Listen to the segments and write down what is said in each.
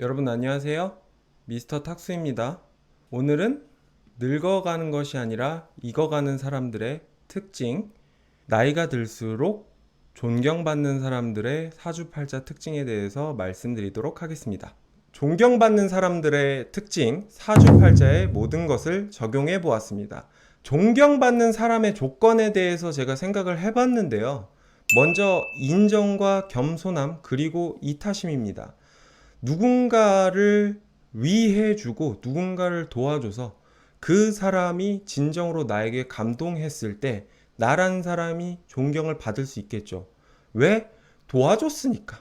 여러분 안녕하세요. 미스터 탁수입니다. 오늘은 늙어가는 것이 아니라 익어가는 사람들의 특징, 나이가 들수록 존경받는 사람들의 사주팔자 특징에 대해서 말씀드리도록 하겠습니다. 존경받는 사람들의 특징, 사주팔자의 모든 것을 적용해 보았습니다. 존경받는 사람의 조건에 대해서 제가 생각을 해봤는데요. 먼저 인정과 겸손함 그리고 이타심입니다. 누군가를 위해주고 누군가를 도와줘서 그 사람이 진정으로 나에게 감동했을 때 나란 사람이 존경을 받을 수 있겠죠. 왜? 도와줬으니까.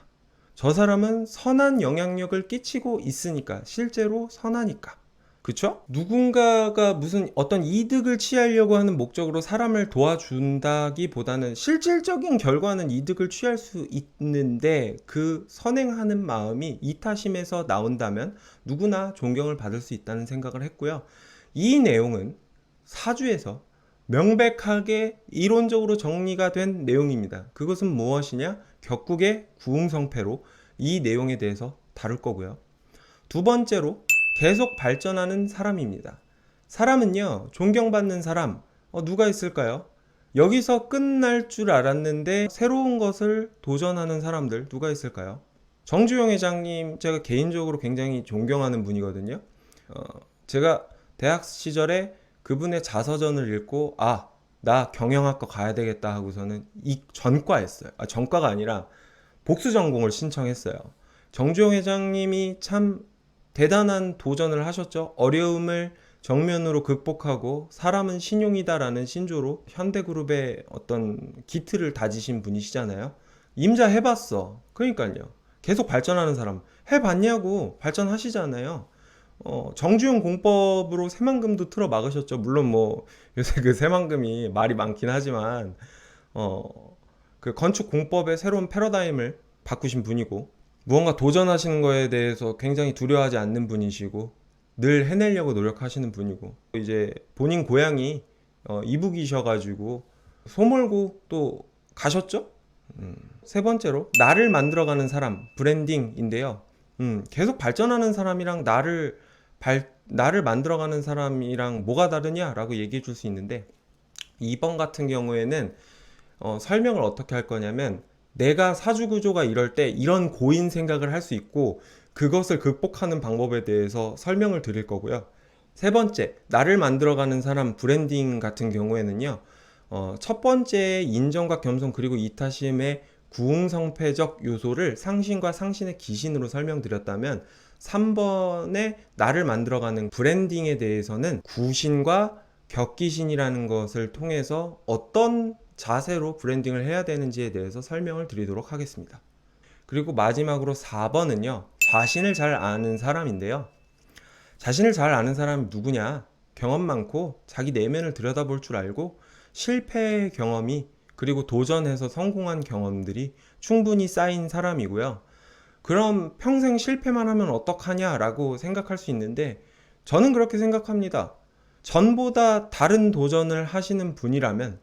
저 사람은 선한 영향력을 끼치고 있으니까. 실제로 선하니까. 그쵸? 누군가가 무슨 어떤 이득을 취하려고 하는 목적으로 사람을 도와준다기보다는 실질적인 결과는 이득을 취할 수 있는데 그 선행하는 마음이 이타심에서 나온다면 누구나 존경을 받을 수 있다는 생각을 했고요. 이 내용은 사주에서 명백하게 이론적으로 정리가 된 내용입니다. 그것은 무엇이냐? 격국의 구응성패로 이 내용에 대해서 다룰 거고요. 두 번째로 계속 발전하는 사람입니다. 사람은요, 존경받는 사람, 누가 있을까요? 여기서 끝날 줄 알았는데 새로운 것을 도전하는 사람들 누가 있을까요? 정주영 회장님 제가 개인적으로 굉장히 존경하는 분이거든요. 제가 대학 시절에 그분의 자서전을 읽고 나 경영학과 가야 되겠다 하고서는 이 전과했어요. 전과가 아니라 복수 전공을 신청했어요. 정주영 회장님이 참 대단한 도전을 하셨죠. 어려움을 정면으로 극복하고 사람은 신용이다라는 신조로 현대그룹의 어떤 기틀을 다지신 분이시잖아요. 임자 해봤어. 그러니까요. 계속 발전하는 사람 해봤냐고 발전하시잖아요. 정주영 공법으로 새만금도 틀어 막으셨죠. 물론 뭐 요새 그 새만금이 말이 많긴 하지만 그 건축 공법의 새로운 패러다임을 바꾸신 분이고 무언가 도전하시는 거에 대해서 굉장히 두려워하지 않는 분이시고 늘 해내려고 노력하시는 분이고 이제 본인 고향이 이북이셔가지고 소몰고 또 가셨죠? 세 번째로 나를 만들어가는 사람 브랜딩인데요. 계속 발전하는 사람이랑 나를 만들어가는 사람이랑 뭐가 다르냐라고 얘기해 줄 수 있는데 2번 같은 경우에는 설명을 어떻게 할 거냐면 내가 사주 구조가 이럴 때 이런 고인 생각을 할 수 있고 그것을 극복하는 방법에 대해서 설명을 드릴 거고요. 세 번째, 나를 만들어가는 사람 브랜딩 같은 경우에는요. 첫 번째 인정과 겸손 그리고 이타심의 구응성패적 요소를 상신과 상신의 기신으로 설명드렸다면 3번에 나를 만들어가는 브랜딩에 대해서는 구신과 격기신이라는 것을 통해서 어떤 자세로 브랜딩을 해야 되는지에 대해서 설명을 드리도록 하겠습니다. 그리고 마지막으로 4번은요. 자신을 잘 아는 사람인데요. 자신을 잘 아는 사람이 누구냐? 경험 많고 자기 내면을 들여다볼 줄 알고 실패 경험이 그리고 도전해서 성공한 경험들이 충분히 쌓인 사람이고요. 그럼 평생 실패만 하면 어떡하냐라고 생각할 수 있는데 저는 그렇게 생각합니다. 전보다 다른 도전을 하시는 분이라면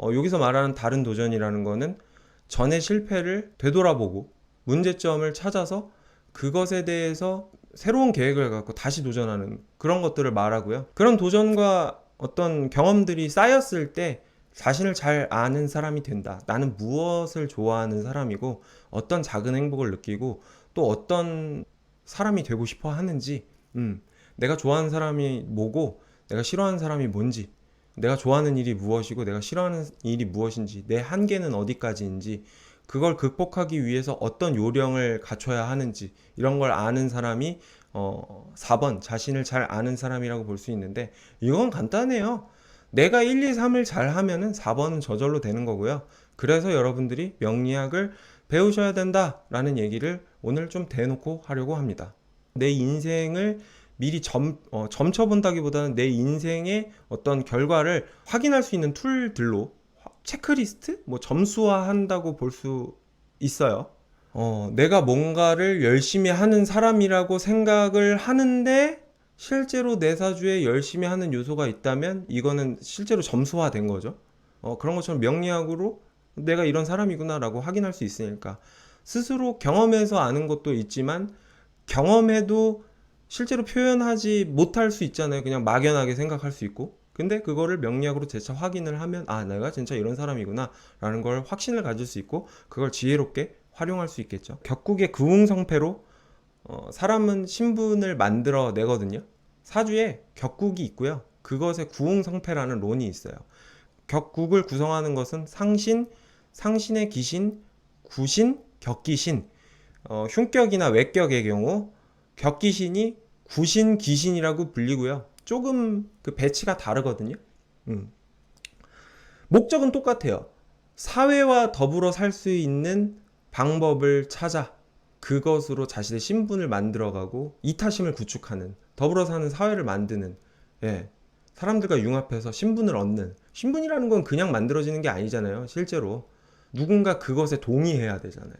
여기서 말하는 다른 도전이라는 거는 전의 실패를 되돌아보고 문제점을 찾아서 그것에 대해서 새로운 계획을 갖고 다시 도전하는 그런 것들을 말하고요. 그런 도전과 어떤 경험들이 쌓였을 때 자신을 잘 아는 사람이 된다. 나는 무엇을 좋아하는 사람이고 어떤 작은 행복을 느끼고 또 어떤 사람이 되고 싶어 하는지 내가 좋아하는 사람이 뭐고 내가 싫어하는 사람이 뭔지 내가 좋아하는 일이 무엇이고 내가 싫어하는 일이 무엇인지 내 한계는 어디까지인지 그걸 극복하기 위해서 어떤 요령을 갖춰야 하는지 이런 걸 아는 사람이 4번 자신을 잘 아는 사람이라고 볼 수 있는데 이건 간단해요. 내가 1, 2, 3을 잘 하면은 4번은 저절로 되는 거고요. 그래서 여러분들이 명리학을 배우셔야 된다라는 얘기를 오늘 좀 대놓고 하려고 합니다. 내 인생을 미리 점쳐본다기보다는 내 인생의 어떤 결과를 확인할 수 있는 툴들로 체크리스트? 뭐 점수화한다고 볼 수 있어요. 내가 뭔가를 열심히 하는 사람이라고 생각을 하는데 실제로 내 사주에 열심히 하는 요소가 있다면 이거는 실제로 점수화된 거죠. 그런 것처럼 명리학으로 내가 이런 사람이구나라고 확인할 수 있으니까 스스로 경험해서 아는 것도 있지만 경험해도 실제로 표현하지 못할 수 있잖아요. 그냥 막연하게 생각할 수 있고. 근데 그거를 명리학으로 재차 확인을 하면 내가 진짜 이런 사람이구나 라는 걸 확신을 가질 수 있고 그걸 지혜롭게 활용할 수 있겠죠. 격국의 구응성패로 사람은 신분을 만들어 내거든요. 사주에 격국이 있고요. 그것에 구응성패라는 론이 있어요. 격국을 구성하는 것은 상신, 상신의 기신, 구신, 격기신. 흉격이나 외격의 경우 격기신이 구신, 기신이라고 불리고요. 조금 그 배치가 다르거든요. 목적은 똑같아요. 사회와 더불어 살 수 있는 방법을 찾아 그것으로 자신의 신분을 만들어가고 이타심을 구축하는, 더불어 사는 사회를 만드는, 사람들과 융합해서 신분을 얻는. 신분이라는 건 그냥 만들어지는 게 아니잖아요. 실제로 누군가 그것에 동의해야 되잖아요.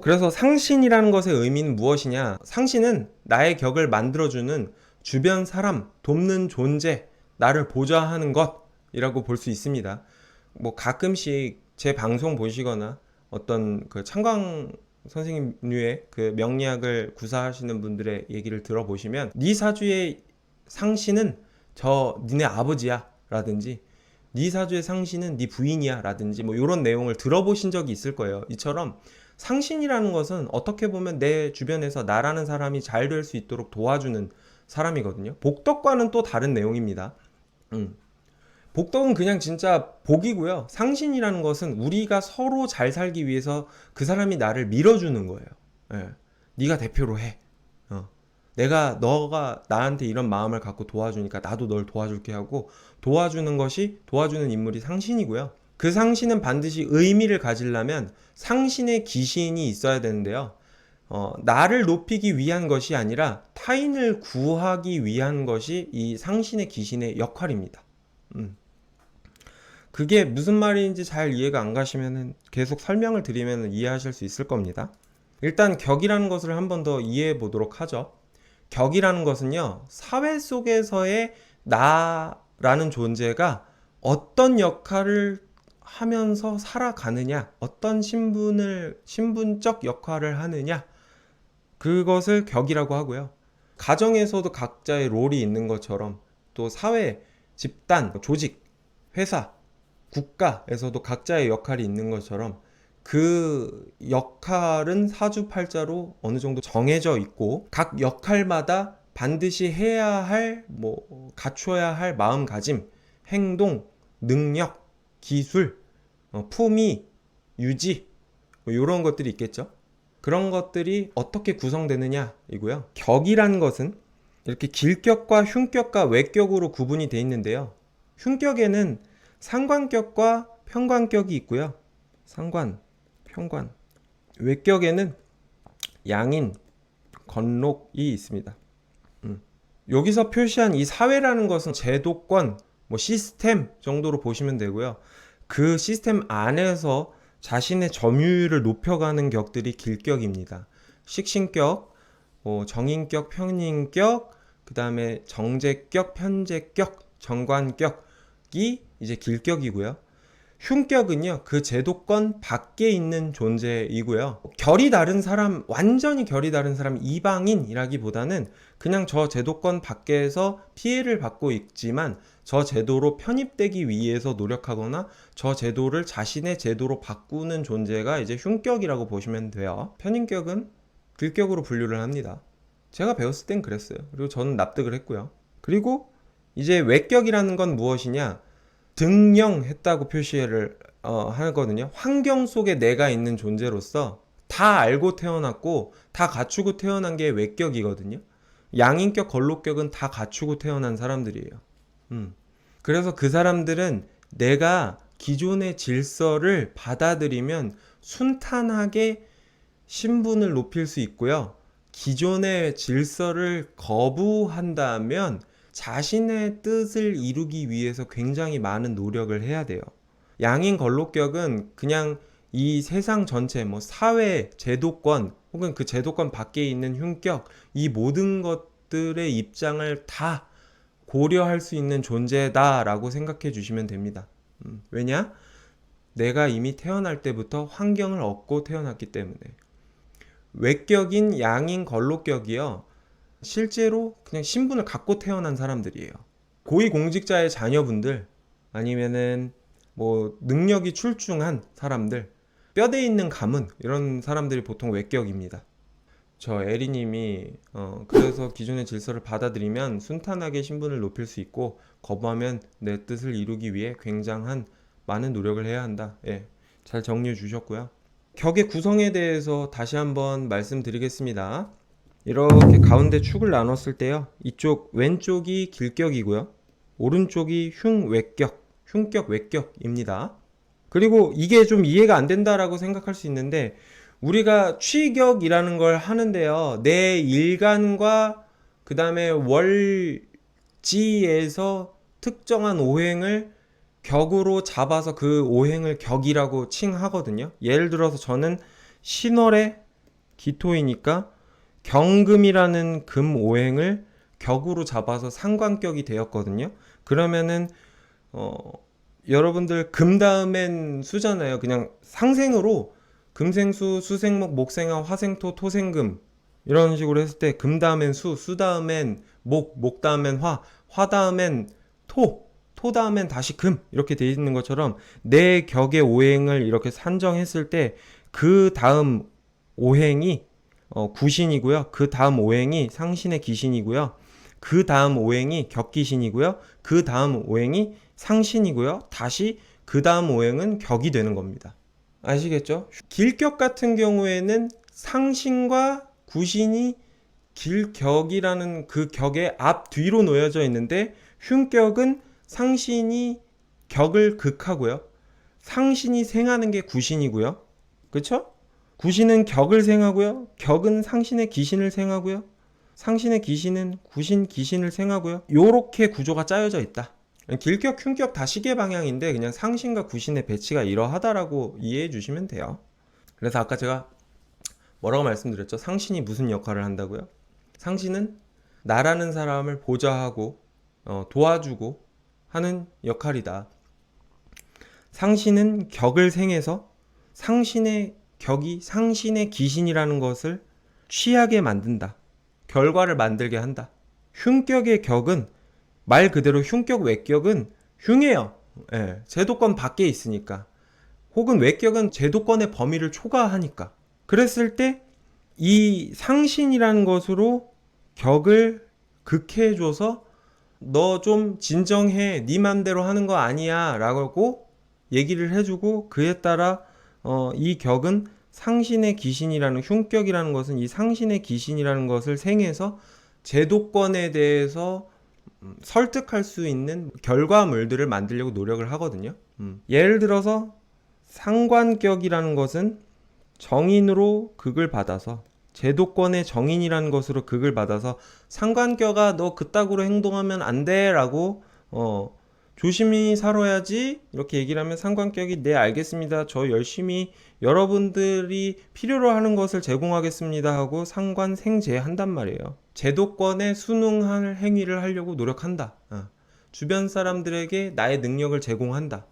그래서 상신이라는 것의 의미는 무엇이냐? 상신은 나의 격을 만들어주는 주변 사람, 돕는 존재, 나를 보좌하는 것이라고 볼 수 있습니다. 뭐 가끔씩 제 방송 보시거나 어떤 그 창광 선생님류의 그 명리학을 구사하시는 분들의 얘기를 들어보시면 네 사주의 상신은 니네 아버지야 라든지 네 사주의 상신은 네 부인이야 라든지 뭐 이런 내용을 들어보신 적이 있을 거예요. 이처럼 상신이라는 것은 어떻게 보면 내 주변에서 나라는 사람이 잘 될 수 있도록 도와주는 사람이거든요. 복덕과는 또 다른 내용입니다. 복덕은 그냥 진짜 복이고요. 상신이라는 것은 우리가 서로 잘 살기 위해서 그 사람이 나를 밀어주는 거예요. 네가 대표로 해. 너가 나한테 이런 마음을 갖고 도와주니까 나도 널 도와줄게 하고 도와주는 인물이 상신이고요. 그 상신은 반드시 의미를 가지려면 상신의 기신이 있어야 되는데요. 나를 높이기 위한 것이 아니라 타인을 구하기 위한 것이 이 상신의 기신의 역할입니다. 그게 무슨 말인지 잘 이해가 안 가시면 계속 설명을 드리면 이해하실 수 있을 겁니다. 일단 격이라는 것을 한 번 더 이해해 보도록 하죠. 격이라는 것은요, 사회 속에서의 나라는 존재가 어떤 역할을 하면서 살아가느냐, 어떤 신분적 역할을 하느냐, 그것을 격이라고 하고요. 가정에서도 각자의 롤이 있는 것처럼 또 사회, 집단, 조직, 회사, 국가에서도 각자의 역할이 있는 것처럼 그 역할은 사주팔자로 어느 정도 정해져 있고 각 역할마다 반드시 해야 할, 갖춰야 할 마음가짐, 행동, 능력, 기술, 품위, 유지 이런 것들이 있겠죠. 그런 것들이 어떻게 구성되느냐 이고요. 격이라는 것은 이렇게 길격과 흉격과 외격으로 구분이 되어 있는데요. 흉격에는 상관격과 편관격이 있고요. 상관, 편관. 외격에는 양인, 건록이 있습니다. 여기서 표시한 이 사회라는 것은 제도권, 시스템 정도로 보시면 되고요. 그 시스템 안에서 자신의 점유율을 높여가는 격들이 길격입니다. 식신격, 정인격, 편인격, 그 다음에 정제격, 편제격, 정관격이 이제 길격이고요. 흉격은요, 그 제도권 밖에 있는 존재이고요. 결이 다른 사람, 완전히 결이 다른 사람, 이방인이라기보다는 그냥 저 제도권 밖에서 피해를 받고 있지만 저 제도로 편입되기 위해서 노력하거나 저 제도를 자신의 제도로 바꾸는 존재가 이제 흉격이라고 보시면 돼요. 편인격은 길격으로 분류를 합니다. 제가 배웠을 땐 그랬어요. 그리고 저는 납득을 했고요. 그리고 이제 외격이라는 건 무엇이냐? 등령했다고 표시를 하거든요. 환경 속에 내가 있는 존재로서 다 알고 태어났고 다 갖추고 태어난 게 외격이거든요. 양인격, 걸록격은 다 갖추고 태어난 사람들이에요. 그래서 그 사람들은 내가 기존의 질서를 받아들이면 순탄하게 신분을 높일 수 있고요. 기존의 질서를 거부한다면 자신의 뜻을 이루기 위해서 굉장히 많은 노력을 해야 돼요. 양인 걸록격은 그냥 이 세상 전체, 사회, 제도권, 혹은 그 제도권 밖에 있는 흉격, 이 모든 것들의 입장을 다 고려할 수 있는 존재다라고 생각해 주시면 됩니다. 왜냐? 내가 이미 태어날 때부터 환경을 얻고 태어났기 때문에. 외격인 양인 걸로격이요. 실제로 그냥 신분을 갖고 태어난 사람들이에요. 고위공직자의 자녀분들 아니면은 뭐 능력이 출중한 사람들, 뼈대 있는 가문 이런 사람들이 보통 외격입니다. 저 에리님이 그래서 기존의 질서를 받아들이면 순탄하게 신분을 높일 수 있고 거부하면 내 뜻을 이루기 위해 굉장한 많은 노력을 해야 한다. 예, 잘 정리해 주셨고요. 격의 구성에 대해서 다시 한번 말씀드리겠습니다. 이렇게 가운데 축을 나눴을 때요. 이쪽 왼쪽이 길격이고요. 오른쪽이 흉외격, 흉격 외격입니다. 그리고 이게 좀 이해가 안 된다라고 생각할 수 있는데 우리가 취격이라는 걸 하는데요. 내 일간과 그 다음에 월지에서 특정한 오행을 격으로 잡아서 그 오행을 격이라고 칭하거든요. 예를 들어서 저는 신월의 기토이니까 경금이라는 금 오행을 격으로 잡아서 상관격이 되었거든요. 그러면은 여러분들 금 다음엔 수잖아요. 그냥 상생으로 금생수, 수생목, 목생화, 화생토, 토생금 이런 식으로 했을 때 금 다음엔 수, 수 다음엔 목, 목 다음엔 화, 화 다음엔 토, 토 다음엔 다시 금 이렇게 돼 있는 것처럼 내 격의 오행을 이렇게 산정했을 때 그 다음 오행이 구신이고요. 그 다음 오행이 상신의 기신이고요. 그 다음 오행이 격기신이고요. 그 다음 오행이 상신이고요. 다시 그 다음 오행은 격이 되는 겁니다. 아시겠죠? 길격 같은 경우에는 상신과 구신이 길격이라는 그 격의 앞 뒤로 놓여져 있는데 흉격은 상신이 격을 극하고요. 상신이 생하는 게 구신이고요. 그쵸? 구신은 격을 생하고요. 격은 상신의 기신을 생하고요. 상신의 기신은 구신 기신을 생하고요. 요렇게 구조가 짜여져 있다. 길격, 흉격 다 시계 방향인데 그냥 상신과 구신의 배치가 이러하다라고 이해해 주시면 돼요. 그래서 아까 제가 뭐라고 말씀드렸죠? 상신이 무슨 역할을 한다고요? 상신은 나라는 사람을 보좌하고 도와주고 하는 역할이다. 상신은 격을 생해서 상신의 격이 상신의 기신이라는 것을 취하게 만든다. 결과를 만들게 한다. 흉격의 격은 말 그대로 흉격 외격은 흉해요. 예, 제도권 밖에 있으니까. 혹은 외격은 제도권의 범위를 초과하니까. 그랬을 때 이 상신이라는 것으로 격을 극해줘서 너 좀 진정해, 네 맘대로 하는 거 아니야 라고 얘기를 해주고 그에 따라 이 격은 상신의 기신이라는 흉격이라는 것은 이 상신의 기신이라는 것을 생해서 제도권에 대해서 설득할 수 있는 결과물들을 만들려고 노력을 하거든요. 예를 들어서 상관격이라는 것은 정인으로 극을 받아서 제도권의 정인이라는 것으로 극을 받아서 상관격아 너 그따구로 행동하면 안 돼 라고 조심히 살아야지 이렇게 얘기를 하면 상관격이 네 알겠습니다 저 열심히 여러분들이 필요로 하는 것을 제공하겠습니다 하고 상관생제 한단 말이에요. 제도권에 순응할 행위를 하려고 노력한다. 주변 사람들에게 나의 능력을 제공한다.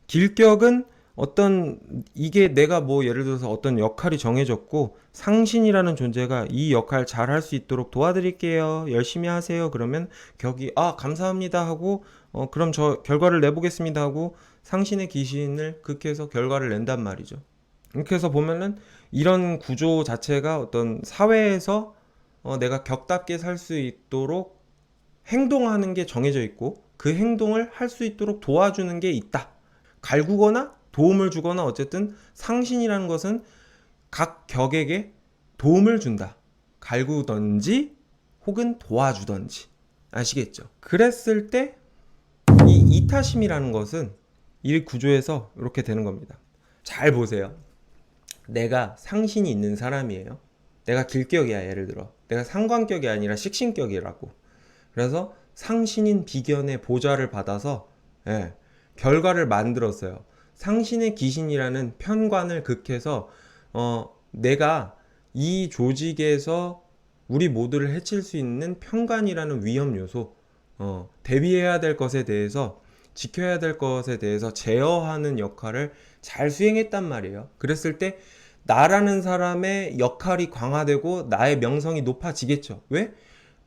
길격은 어떤 이게 내가 뭐 예를 들어서 어떤 역할이 정해졌고 상신이라는 존재가 이 역할 잘 할 수 있도록 도와드릴게요. 열심히 하세요. 그러면 격이 감사합니다 하고 그럼 저 결과를 내보겠습니다 하고 상신의 기신을 극해서 결과를 낸단 말이죠. 이렇게 해서 보면은 이런 구조 자체가 어떤 사회에서 내가 격답게 살 수 있도록 행동하는 게 정해져 있고 그 행동을 할 수 있도록 도와주는 게 있다. 갈구거나 도움을 주거나 어쨌든 상신이라는 것은 각 격에게 도움을 준다. 갈구던지 혹은 도와주던지. 아시겠죠? 그랬을 때 이 이타심이라는 것은 이 구조에서 이렇게 되는 겁니다. 잘 보세요. 내가 상신이 있는 사람이에요. 내가 길격이야 예를 들어. 내가 상관격이 아니라 식신격이라고. 그래서 상신인 비견의 보좌를 받아서 결과를 만들었어요. 상신의 기신이라는 편관을 극해서 내가 이 조직에서 우리 모두를 해칠 수 있는 편관이라는 위험 요소, 대비해야 될 것에 대해서 지켜야 될 것에 대해서 제어하는 역할을 잘 수행했단 말이에요. 그랬을 때 나라는 사람의 역할이 강화되고 나의 명성이 높아지겠죠. 왜?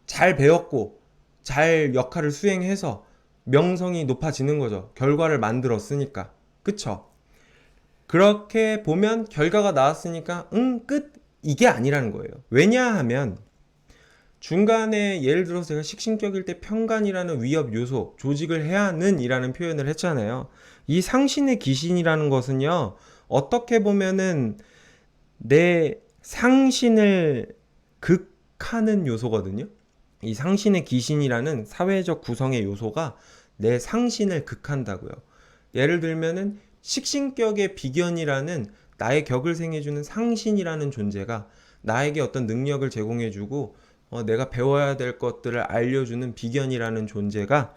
잘 배웠고 잘 역할을 수행해서 명성이 높아지는 거죠. 결과를 만들었으니까. 그쵸? 그렇게 보면 결과가 나왔으니까 끝! 이게 아니라는 거예요. 왜냐하면 중간에 예를 들어서 제가 식신격일 때 편관이라는 위협 요소, 조직을 해야 하는 이라는 표현을 했잖아요. 이 상신의 귀신이라는 것은요, 어떻게 보면은 내 상신을 극하는 요소거든요. 이 상신의 귀신이라는 사회적 구성의 요소가 내 상신을 극한다고요. 예를 들면은 식신격의 비견이라는 나의 격을 생해주는 상신이라는 존재가 나에게 어떤 능력을 제공해주고 내가 배워야 될 것들을 알려주는 비견이라는 존재가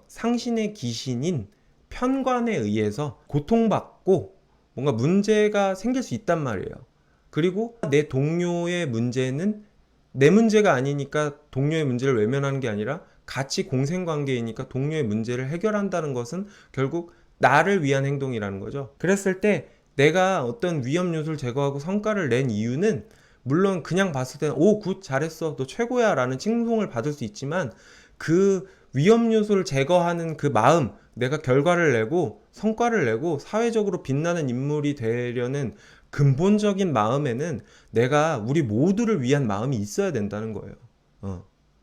상신의 귀신인 편관에 의해서 고통받고 뭔가 문제가 생길 수 있단 말이에요. 그리고 내 동료의 문제는 내 문제가 아니니까 동료의 문제를 외면하는 게 아니라 같이 공생관계이니까 동료의 문제를 해결한다는 것은 결국 나를 위한 행동이라는 거죠. 그랬을 때 내가 어떤 위험 요소를 제거하고 성과를 낸 이유는 물론 그냥 봤을 때는 오, 굿, 잘했어, 너 최고야 라는 칭송을 받을 수 있지만 그 위험 요소를 제거하는 그 마음, 내가 결과를 내고 성과를 내고 사회적으로 빛나는 인물이 되려는 근본적인 마음에는 내가 우리 모두를 위한 마음이 있어야 된다는 거예요.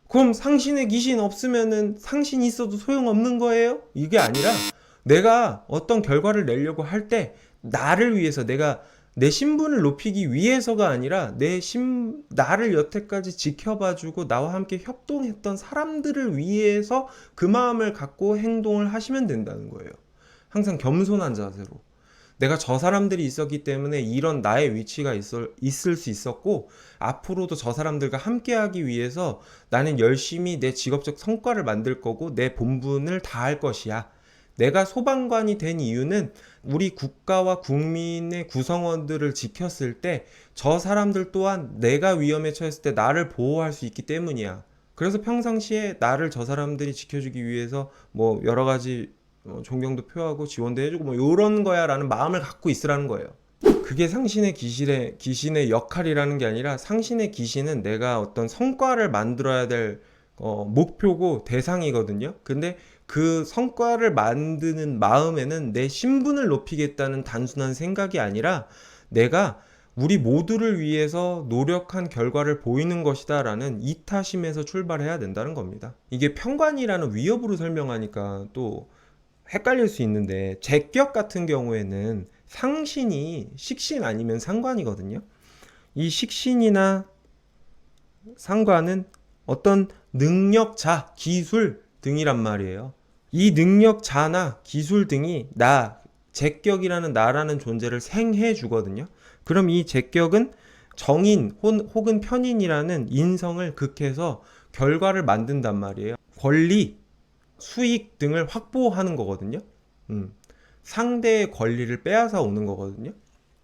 그럼 상신의 귀신 없으면은 상신이 있어도 소용없는 거예요? 이게 아니라 내가 어떤 결과를 내려고 할 때 나를 위해서 내가 내 신분을 높이기 위해서가 아니라 나를 여태까지 지켜봐주고 나와 함께 협동했던 사람들을 위해서 그 마음을 갖고 행동을 하시면 된다는 거예요. 항상 겸손한 자세로. 내가 저 사람들이 있었기 때문에 이런 나의 위치가 있을 수 있었고 앞으로도 저 사람들과 함께하기 위해서 나는 열심히 내 직업적 성과를 만들 거고 내 본분을 다할 것이야. 내가 소방관이 된 이유는 우리 국가와 국민의 구성원들을 지켰을 때 저 사람들 또한 내가 위험에 처했을 때 나를 보호할 수 있기 때문이야. 그래서 평상시에 나를 저 사람들이 지켜주기 위해서 뭐 여러 가지 존경도 표하고 지원도 해주고 뭐 요런 거야 라는 마음을 갖고 있으라는 거예요. 그게 상신의 귀신의 역할이라는 게 아니라 상신의 귀신은 내가 어떤 성과를 만들어야 될 목표고 대상이거든요. 근데 그 성과를 만드는 마음에는 내 신분을 높이겠다는 단순한 생각이 아니라 내가 우리 모두를 위해서 노력한 결과를 보이는 것이다 라는 이타심에서 출발해야 된다는 겁니다. 이게 편관이라는 위협으로 설명하니까 또 헷갈릴 수 있는데 제격 같은 경우에는 상신이 식신 아니면 상관이거든요. 이 식신이나 상관은 어떤 능력자, 기술 등이란 말이에요. 이 능력자나 기술 등이 제격이라는 나라는 존재를 생해 주거든요. 그럼 이 제격은 정인 혹은 편인이라는 인성을 극해서 결과를 만든단 말이에요. 권리, 수익 등을 확보하는 거거든요. 상대의 권리를 빼앗아 오는 거거든요.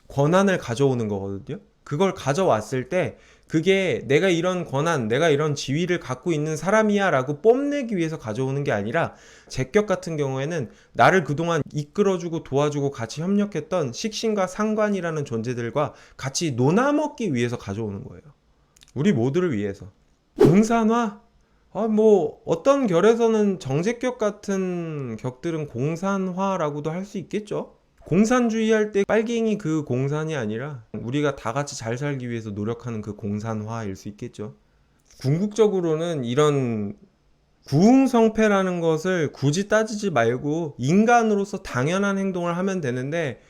권한을 가져오는 거거든요. 그걸 가져왔을 때 그게 내가 이런 권한, 내가 이런 지위를 갖고 있는 사람이야 라고 뽐내기 위해서 가져오는 게 아니라 제격 같은 경우에는 나를 그동안 이끌어주고 도와주고 같이 협력했던 식신과 상관이라는 존재들과 같이 놀아먹기 위해서 가져오는 거예요. 우리 모두를 위해서. 공산화? 뭐 어떤 결에서는 정제격 같은 격들은 공산화라고도 할 수 있겠죠. 공산주의 할 때 빨갱이 그 공산이 아니라 우리가 다 같이 잘 살기 위해서 노력하는 그 공산화일 수 있겠죠. 궁극적으로는 이런 구웅성패라는 것을 굳이 따지지 말고 인간으로서 당연한 행동을 하면 되는데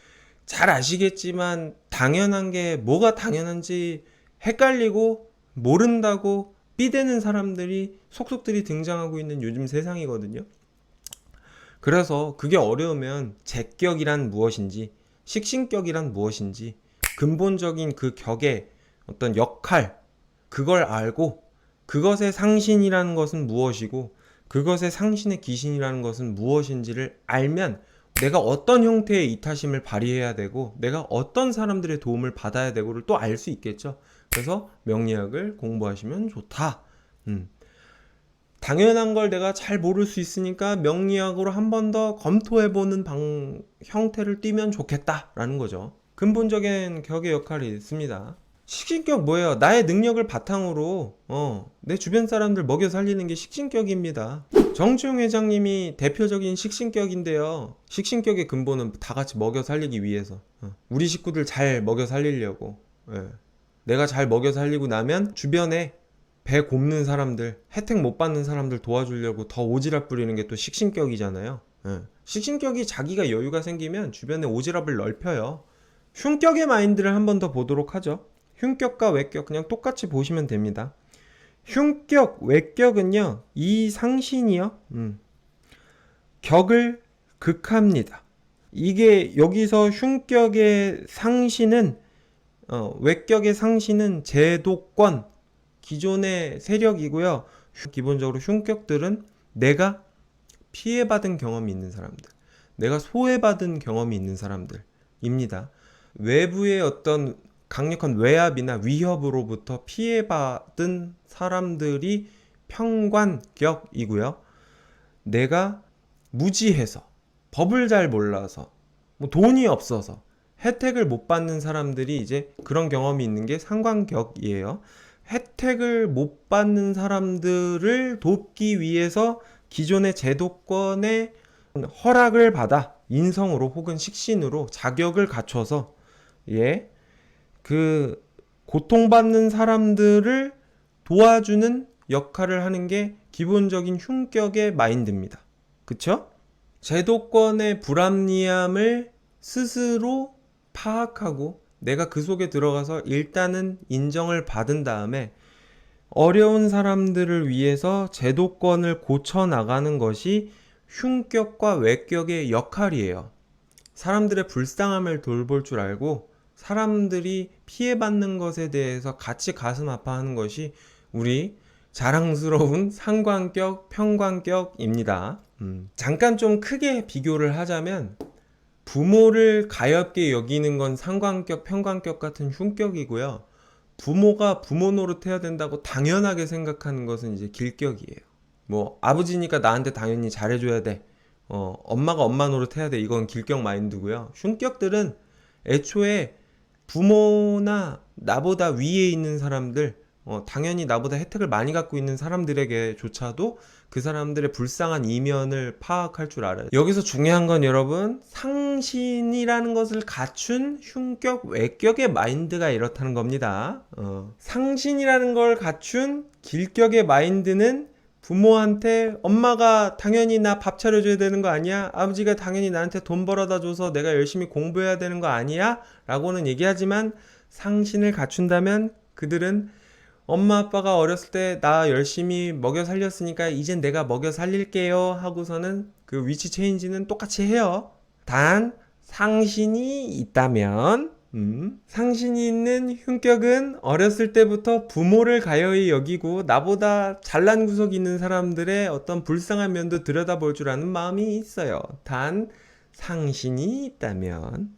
잘 아시겠지만 당연한 게 뭐가 당연한지 헷갈리고 모른다고 삐대는 사람들이 속속들이 등장하고 있는 요즘 세상이거든요. 그래서 그게 어려우면 제격이란 무엇인지, 식신격이란 무엇인지, 근본적인 그 격의 어떤 역할, 그걸 알고 그것의 상신이라는 것은 무엇이고 그것의 상신의 귀신이라는 것은 무엇인지를 알면 내가 어떤 형태의 이타심을 발휘해야 되고 내가 어떤 사람들의 도움을 받아야 되고를 또 알 수 있겠죠. 그래서 명리학을 공부하시면 좋다. 당연한 걸 내가 잘 모를 수 있으니까 명리학으로 한 번 더 검토해보는 형태를 띠면 좋겠다라는 거죠. 근본적인 격의 역할이 있습니다. 식신격 뭐예요? 나의 능력을 바탕으로 내 주변 사람들 먹여 살리는 게 식신격입니다. 정주영 회장님이 대표적인 식신격인데요. 식신격의 근본은 다 같이 먹여 살리기 위해서 우리 식구들 잘 먹여 살리려고. 예. 내가 잘 먹여 살리고 나면 주변에 배 곱는 사람들, 혜택 못 받는 사람들 도와주려고 더 오지랖 부리는 게 또 식신격이잖아요. 예. 식신격이 자기가 여유가 생기면 주변에 오지랖을 넓혀요. 흉격의 마인드를 한 번 더 보도록 하죠. 흉격과 외격 그냥 똑같이 보시면 됩니다. 흉격, 외격은요, 이 상신이요, 격을 극합니다. 이게 여기서 흉격의 상신은, 외격의 상신은 제도권, 기존의 세력이고요. 기본적으로 흉격들은 내가 피해받은 경험이 있는 사람들, 내가 소외받은 경험이 있는 사람들입니다. 외부의 어떤 강력한 외압이나 위협으로부터 피해받은 사람들이 평관격이고요. 내가 무지해서, 법을 잘 몰라서, 뭐 돈이 없어서 혜택을 못 받는 사람들이 이제 그런 경험이 있는 게 상관격이에요. 혜택을 못 받는 사람들을 돕기 위해서 기존의 제도권의 허락을 받아 인성으로 혹은 식신으로 자격을 갖춰서 그 고통받는 사람들을 도와주는 역할을 하는 게 기본적인 흉격의 마인드입니다. 그쵸? 제도권의 불합리함을 스스로 파악하고 내가 그 속에 들어가서 일단은 인정을 받은 다음에 어려운 사람들을 위해서 제도권을 고쳐나가는 것이 흉격과 외격의 역할이에요. 사람들의 불쌍함을 돌볼 줄 알고 사람들이 피해받는 것에 대해서 같이 가슴 아파하는 것이 우리 자랑스러운 상관격, 평관격입니다. 잠깐 좀 크게 비교를 하자면 부모를 가엾게 여기는 건 상관격, 평관격 같은 흉격이고요. 부모가 부모 노릇해야 된다고 당연하게 생각하는 것은 이제 길격이에요. 뭐 아버지니까 나한테 당연히 잘해줘야 돼. 엄마가 엄마 노릇해야 돼. 이건 길격 마인드고요. 흉격들은 애초에 부모나 나보다 위에 있는 사람들, 당연히 나보다 혜택을 많이 갖고 있는 사람들에게조차도 그 사람들의 불쌍한 이면을 파악할 줄 알아요. 여기서 중요한 건 여러분, 상신이라는 것을 갖춘 흉격, 외격의 마인드가 이렇다는 겁니다. 상신이라는 걸 갖춘 길격의 마인드는 부모한테 엄마가 당연히 나 밥 차려줘야 되는 거 아니야? 아버지가 당연히 나한테 돈 벌어다 줘서 내가 열심히 공부해야 되는 거 아니야? 라고는 얘기하지만 상신을 갖춘다면 그들은 엄마 아빠가 어렸을 때 나 열심히 먹여 살렸으니까 이젠 내가 먹여 살릴게요 하고서는 그 위치 체인지는 똑같이 해요. 단 상신이 있다면 상신이 있는 흉격은 어렸을 때부터 부모를 가여이 여기고 나보다 잘난 구석이 있는 사람들의 어떤 불쌍한 면도 들여다볼 줄 아는 마음이 있어요. 단 상신이 있다면